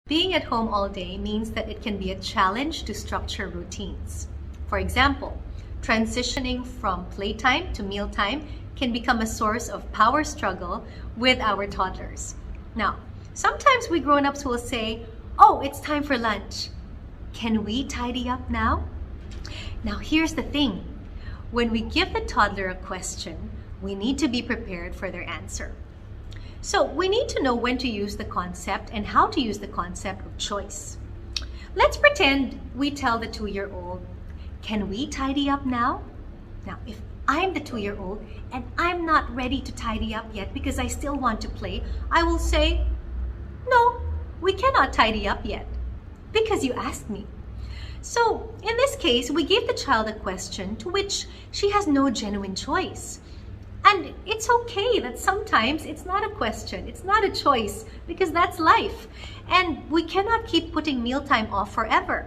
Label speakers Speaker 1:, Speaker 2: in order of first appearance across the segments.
Speaker 1: Being at home all day means that it can be a challenge to structure routines. For example, transitioning from playtime to mealtime can become a source of power struggle with our toddlers. Now, sometimes we grown-ups will say, "Oh, it's time for lunch. Can we tidy up now?" Now, here's the thing. When we give the toddler a question, we need to be prepared for their answer. So we need to know when to use the concept and how to use the concept of choice. Let's pretend we tell the 2-year-old, "Can we tidy up now?" Now, if I'm the 2-year-old and I'm not ready to tidy up yet because I still want to play, I will say, "No, we cannot tidy up yet because you asked me." So in this case, we give the child a question to which she has no genuine choice. And it's okay that sometimes it's not a question, it's not a choice, because that's life. And we cannot keep putting mealtime off forever.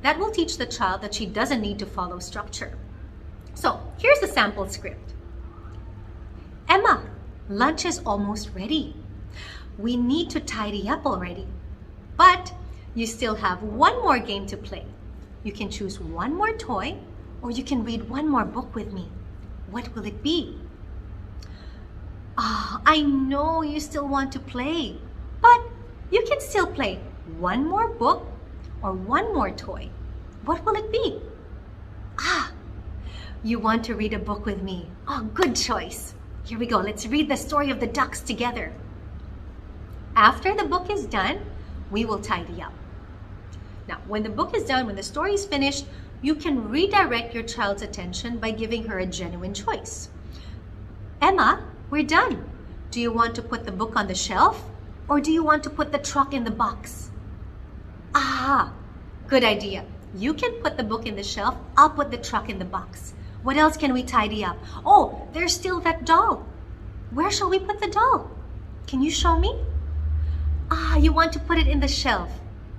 Speaker 1: That will teach the child that she doesn't need to follow structure. So here's the sample script. "Emma, lunch is almost ready. We need to tidy up already. But you still have one more game to play. You can choose one more toy, or you can read one more book with me. What will it be?" I know you still want to play, but you can still play one more book or one more toy. What will it be? You want to read a book with me. Good choice. Here we go. Let's read the story of the ducks together. After the book is done, we will tidy up. Now, when the book is done, when the story is finished, you can redirect your child's attention by giving her a genuine choice. "Emma, we're done. Do you want to put the book on the shelf, or do you want to put the truck in the box?" Good idea. You can put the book in the shelf. I'll put the truck in the box. What else can we tidy up? There's still that doll. Where shall we put the doll? Can you show me? You want to put it in the shelf.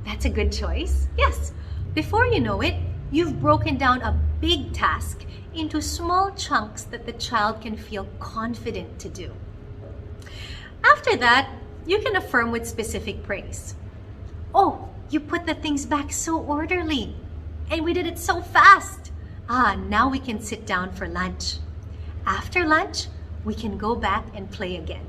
Speaker 1: That's a good choice. Yes. Before you know it, you've broken down a big task into small chunks that the child can feel confident to do. After that, you can affirm with specific praise. You put the things back so orderly, and we did it so fast. Now we can sit down for lunch. After lunch, we can go back and play again.